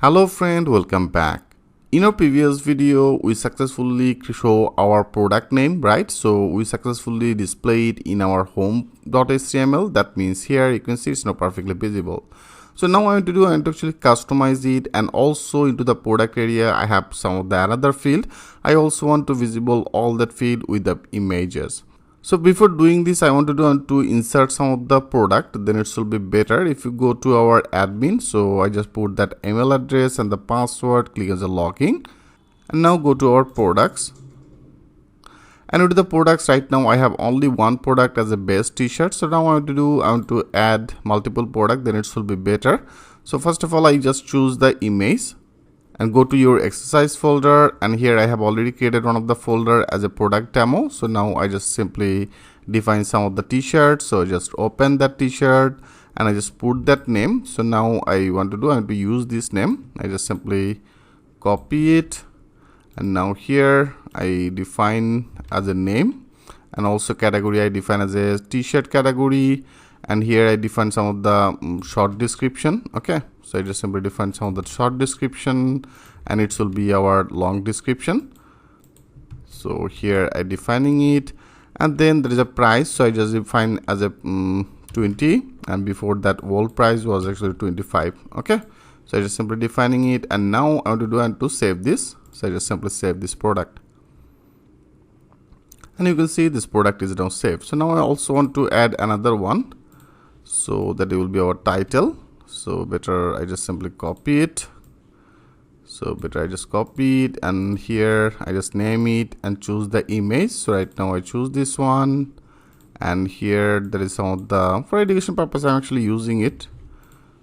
Hello friend, welcome back. In our previous video, we successfully show our product name, right? So we successfully displayed in our home.html. That means here you can see it's not perfectly visible. So now I want to actually customize it, and also into the product area, I have some of the another field. I also want to visible all that field with the images. So before doing this, I want to insert some of the product. Then it will be better if you go to our admin. So I just put that email address and the password, click as a login, and now go to our products. And with the products, right now I have only one product as a base t-shirt. So now I want to add multiple product, then it will be better. So first of all, I just choose the image and go to your exercise folder, and here I have already created one of the folder as a product demo. So now I just simply define some of the t-shirts. So just open that t-shirt and I just put that name. So now I want to use this name. I just simply copy it, and now here I define as a name, and also category I define as a t-shirt category, and here I define some of the short description. Okay, so I just simply define some of the short description, and it will be our long description. So here I defining it, and then there is a price. So I just define as a 20, and before that whole price was actually 25. Okay, so I just simply defining it, and now I want to save this. So I just simply save this product, and you can see this product is now saved. So now I also want to add another one, so that it will be our title. So better I just simply copy it. So better I just copy it, and here I just name it and choose the image. So right now I choose this one, and here there is some of the, for education purpose I'm actually using it.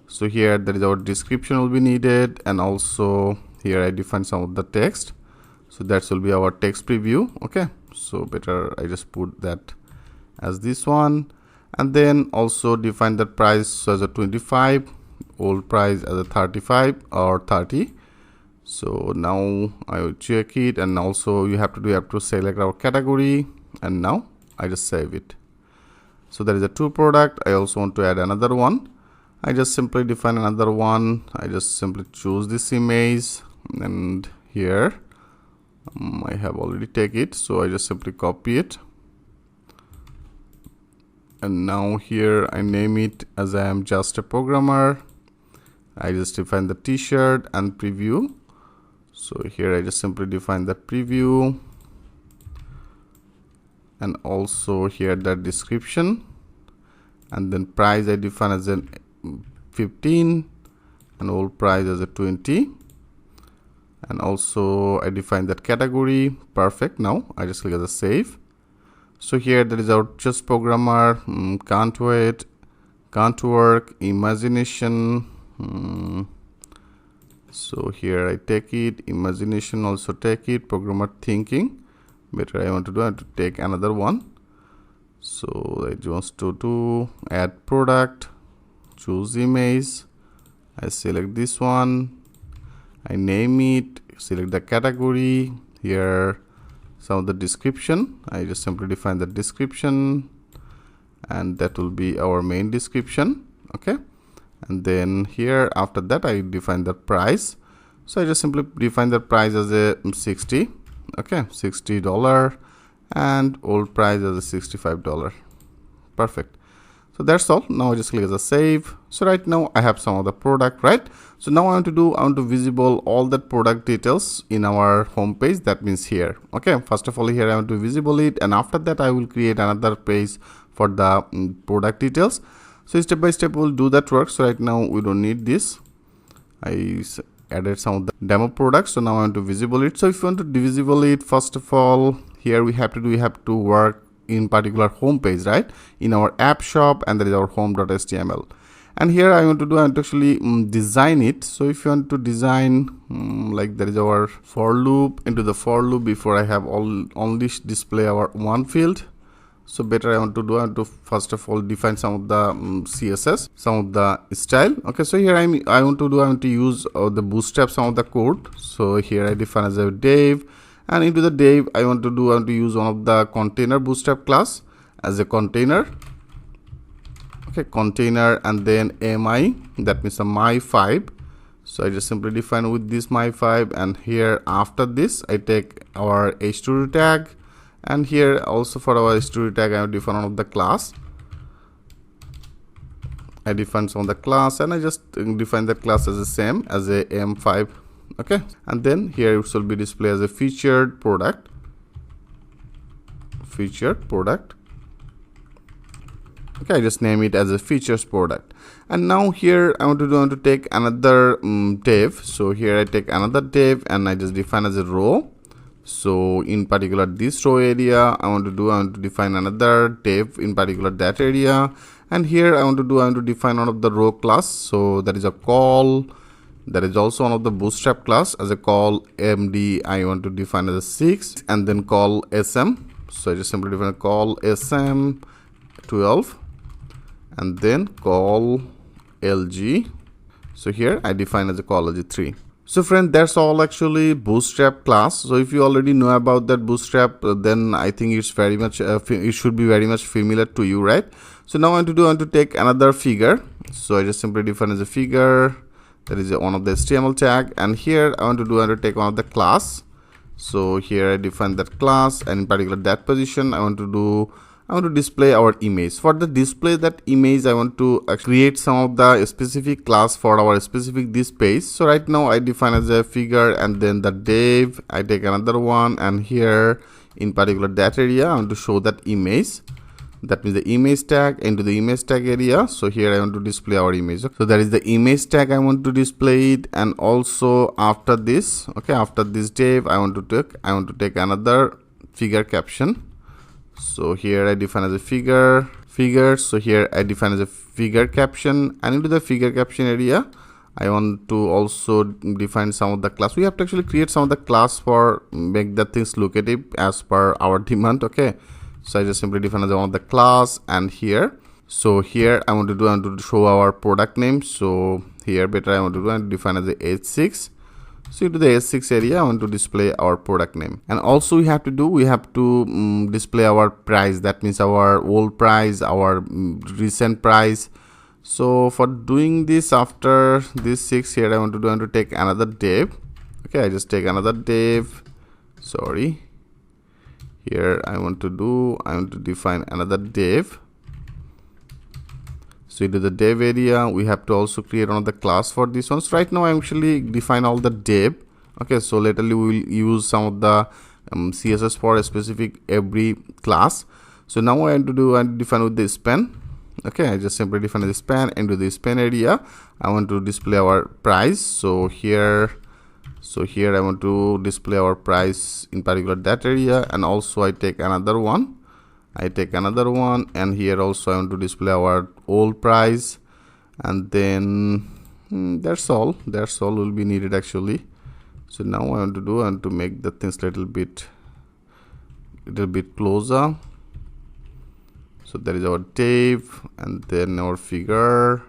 So here there is our description will be needed, and also here I define some of the text. So that will be our text preview. Okay, so better I just put that as this one, and then also define the price as a 25, old price as a 35 or 30. So now I will check it, and also you have to select our category, and now I just save it. So there is a two product. I also want to add another one. I just simply define another one. I just simply choose this image, and here I have already take it, so I just simply copy it, and now here I name it as I am just a programmer. I just define the t-shirt and preview. So here I just simply define the preview, and also here the description, and then price I define as a 15, and old price as a 20, and also I define that category. Perfect. Now I just click as a save. So here there is our just programmer, can't wait, can't work, imagination. So here I take it, imagination also take it, programmer thinking. Better I want to take another one. So I just to add product, choose image, I select this one, I name it, select the category, here some of the description. I just simply define the description, and that will be our main description. Okay, and then here after that I define the price. So I just simply define the price as a 60. Okay, $60, and old price as a $65. Perfect. So that's all. Now I just click as a save. So right now I have some of the product, right? So now I want to visible all the product details in our home page. That means here. Okay, first of all here I want to visible it, and after that I will create another page for the product details. So step by step we'll do that work. So right now we don't need this. I added some of the demo products. So now I want to visible it. So if you want to visible it, first of all here we have to work in particular home page, right, in our app shop, and there is our home.html, and here I want to actually design it. So if you want to design like there is our for loop, into the for loop before I have only display our one field. So better I want to first of all define some of the CSS, some of the style. Okay, so here I want to use the bootstrap some of the code. So here I define as a div, and into the div I want to use one of the container bootstrap class as a container. Okay, container, and then mi, that means a my 5. So I just simply define with this my5, and here after this I take our h2 tag, and here also for our h2 tag I have defined one of the class. I define some of the class, and I just define that class as the same as a m5. Okay, and then here it will be displayed as a featured product. Okay, I just name it as a features product. And now here I want to take another div. So here I take another div and I just define as a row. So in particular this row area I want to define another div, in particular that area. And here I want to define one of the row class. So that is a call. That is also one of the bootstrap class as a call md. I want to define as a 6, and then call sm. So I just simply define a call sm 12, and then call lg. So here I define as a call lg 3. So friend, that's all actually bootstrap class. So if you already know about that bootstrap, then I think it's very much it should be very much familiar to you, right? So now I want to take another figure. So I just simply define as a figure. That is one of the HTML tag, and here I want to take one of the class. So here I define that class, and in particular that position I want to display our image. For the display that image, I want to create some of the specific class for our specific this page. So right now I define as a figure, and then the div I take another one, and here in particular that area I want to show that image. That means the image tag into the image tag area. So here I want to display our image. So that is the image tag I want to display it. And also after this, okay, after this div I want to take another figure caption. So here I define as a figure. So here I define as a figure caption, and into the figure caption area I want to also define some of the class. We have to actually create some of the class for make the things locative as per our demand. Okay, so I just simply define as one of the class, and here, so here I want to show our product name. So here better I want to define as the h6. So into the h6 area I want to display our product name, and also we have to display our price. That means our old price, our recent price. So for doing this, after this 6 here I want to take another div. Okay, I just take another div. Sorry, here I want to define another div. So into the div area we have to also create another class for this one. So right now I actually define all the div. Okay, so later we will use some of the css for a specific every class. So now I want to define with the span. Okay, I just simply define the span. Into the span area I want to display our price. So here I want to display our price, in particular that area, and also I take another one. And here also I want to display our old price, and then that's all will be needed actually. So now I want to make the things little bit closer. So that is our div, and then our figure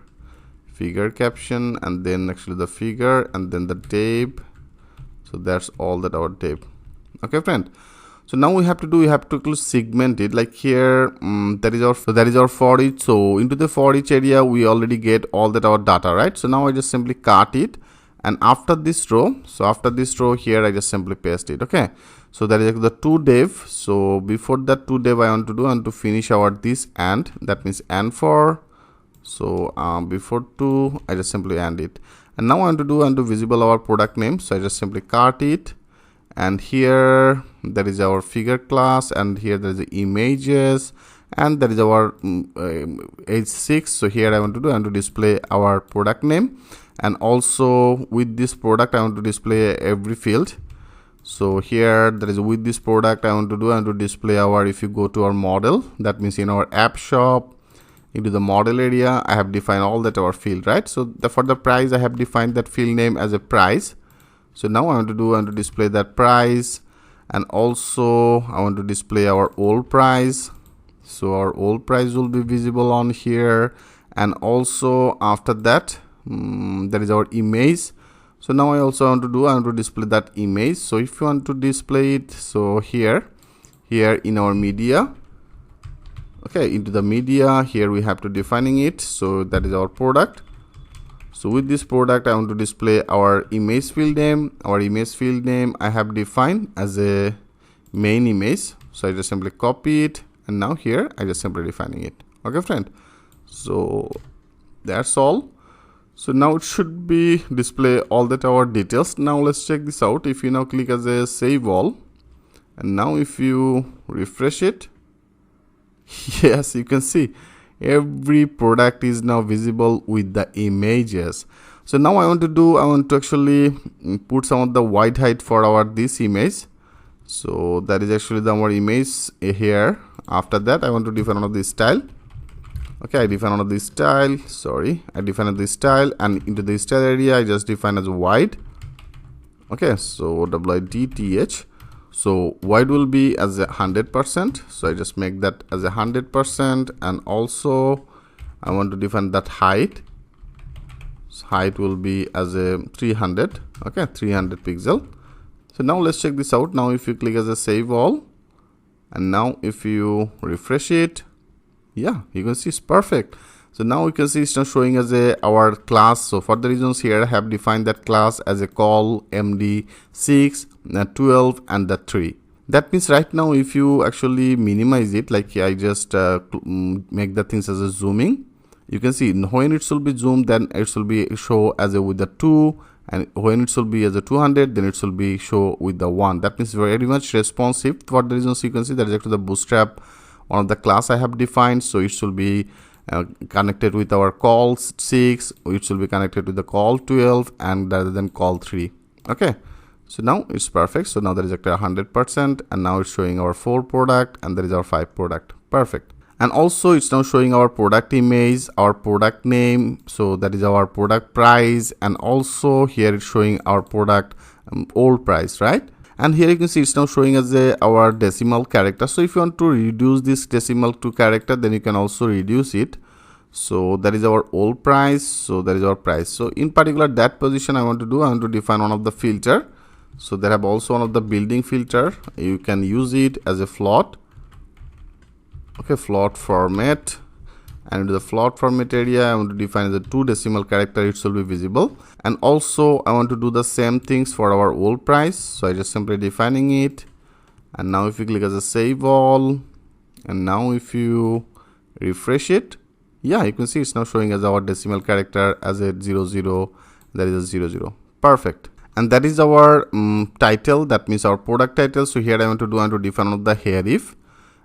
caption, and then actually the figure, and then the div. So that's all that our div. Okay friend, so now we have to segment it. Like here that is our for each. So into the for each area we already get all that our data, right? So now I just simply cut it, and after this row, here I just simply paste it. Okay, so that is the to div. So before that to div I want to finish our this and, that means and for. So before to I just simply and it, and now I want to visible our product name. So I just simply cut it, and here that is our figure class, and here there is the images, and that is our h6. So here I want to display our product name, and also with this product I want to display every field. So here that is with this product I want to display our, if you go to our model, that means in our app shop, into the model area I have defined all that our field, right? So for the price I have defined that field name as a price. So now I want to display that price, and also I want to display our old price. So our old price will be visible on here, and also after that that is our image. So now I also want to display that image. So if you want to display it, so here in our media, okay, into the media here we have to defining it. So that is our product. So with this product, I want to display our image field name. Our image field name I have defined as a main image. So I just simply copy it, and now here I just simply defining it. Okay, friend. So that's all. So now it should be display all that our details. Now let's check this out. If you now click as a save all, and now if you refresh it, yes, you can see every product is now visible with the images. So now I want to actually put some of the white height for our this image. So that is actually our image here. After that, I want to define one of this style. Okay, I define one of this style. Sorry, I define this style, and into the style area I just define as wide. Okay, so WIDTH. So wide will be as 100%. So I just make that as 100%, and also I want to define that height. So height will be as a 300. Okay, 300 pixel. So now let's check this out. Now if you click as a save all, and now if you refresh it, yeah, you can see it's perfect. So now you can see it's now showing as our class. So for the reasons here, I have defined that class as a call MD6, 12, and the 3. That means right now if you actually minimize it, like I just make the things as a zooming, you can see when it will be zoomed, then it will be show as a with the 2, and when it will be as a 200, then it will be show with the 1. That means very much responsive. For the reasons you can see that is actually the Bootstrap, one of the class I have defined. So it should be connected with our call 6, it should be connected with the call 12, and rather than call 3. Okay, so now it's perfect. So now there is actually 100%, and now it's showing our 4 product, and there is our 5 product. Perfect. And also it's now showing our product image, our product name, so that is our product price, and also here it's showing our product old price, right? And here you can see it's now showing as our decimal character. So if you want to reduce this decimal to character, then you can also reduce it. So that is our old price. So that is our price. So in particular that position I want to define one of the filter. So there have also one of the building filter. You can use it as a float. Okay, float format. And into the float format area, I want to define as a 2 decimal character, it will be visible. And also I want to do the same things for our old price. So I just simply defining it. And now if you click as a save all, and now if you refresh it, yeah, you can see it's now showing as our decimal character as a 00, that is a 00. Perfect. And that is our title, that means our product title. So here I want to define one of the href.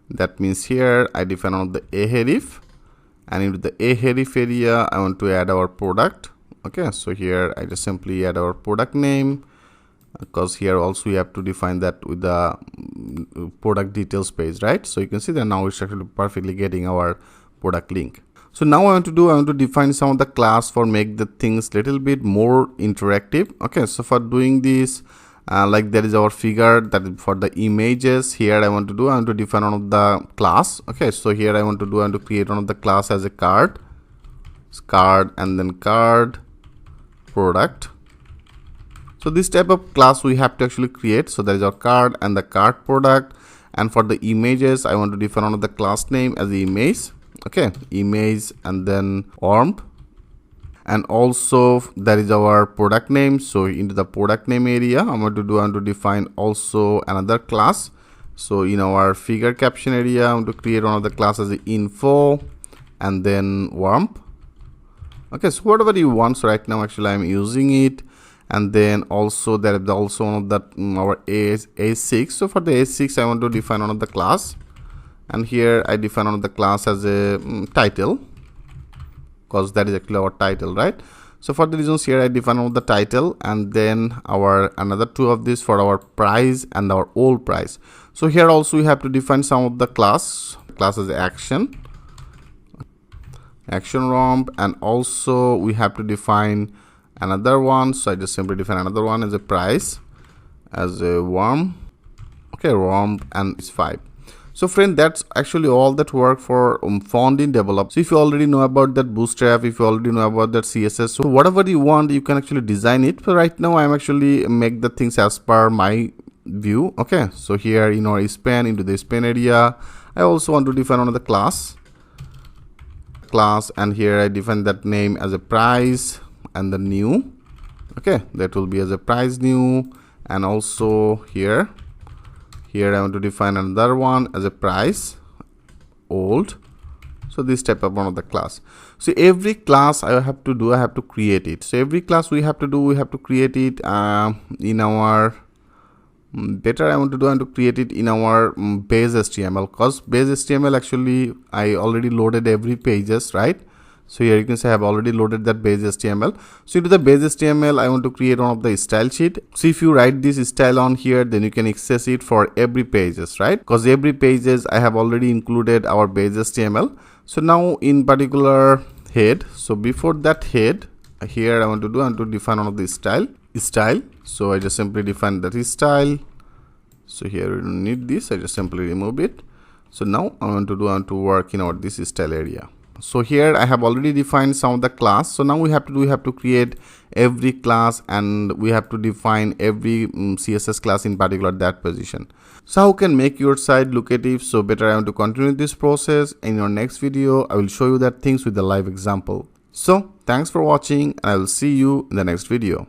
That means here I define one of the href. And into the href area, I want to add our product. Okay, so here I just simply add our product name, because here also we have to define that with the product details page, right? So you can see that now it's actually perfectly getting our product link. So now I want to define some of the class for make the things little bit more interactive. Okay, so for doing this, like there is our figure that is for the images. Here I want to define one of the class. Okay, so here I want to create one of the class as a card, and then card product. So this type of class we have to actually create. So there is our card and the card product. And for the images, I want to define one of the class name as the image. Okay, image, and then orm. And also that is our product name. So into the product name area, I want to define also another class. So in our figure caption area, I want to create one of the class as the info, and then warmth. Okay, so whatever you want. So right now actually I'm using it. And then also there is also one of the our A6. So for the A6, I want to define one of the class, and here I define one of the class as a title, because that is actually our title, right? So for the reasons here I define one of the title, and then our another 2 of this for our price and our old price. So here also we have to define some of the class as action romp, and also we have to define another one. So I just simply define another one as a price, as a warm. Okay, romp, and it's 5. So friend, that's actually all that work for founding develop. So if you already know about that Bootstrap, if you already know about that CSS, so whatever you want, you can actually design it. So right now I'm actually make the things as per my view. Okay, so here in our span, into the span area, I also want to define another class, and here I define that name as a price, and the new. Okay, that will be as a price new. And also here I want to define another one as a price old. So this type of one of the class. So every class I have to create it. So every class we have to create it in our I want to create it in our base HTML, because base HTML actually I already loaded every pages, right? So here you can say I have already loaded that base HTML. So into the base HTML, I want to create one of the style sheet. So if you write this style on here, then you can access it for every pages, right? Because every pages I have already included our base HTML. So now in particular head, so before that head, here I want to define one of the style. So I just simply define that style. So here we don't need this, I just simply remove it. So now I want to work in our this style area. So here I have already defined some of the class. So now we have to create every class, and we have to define every CSS class in particular that position. So how can make your site locative? So better I want to continue this process. In your next video, I will show you that things with the live example. So thanks for watching, and I will see you in the next video.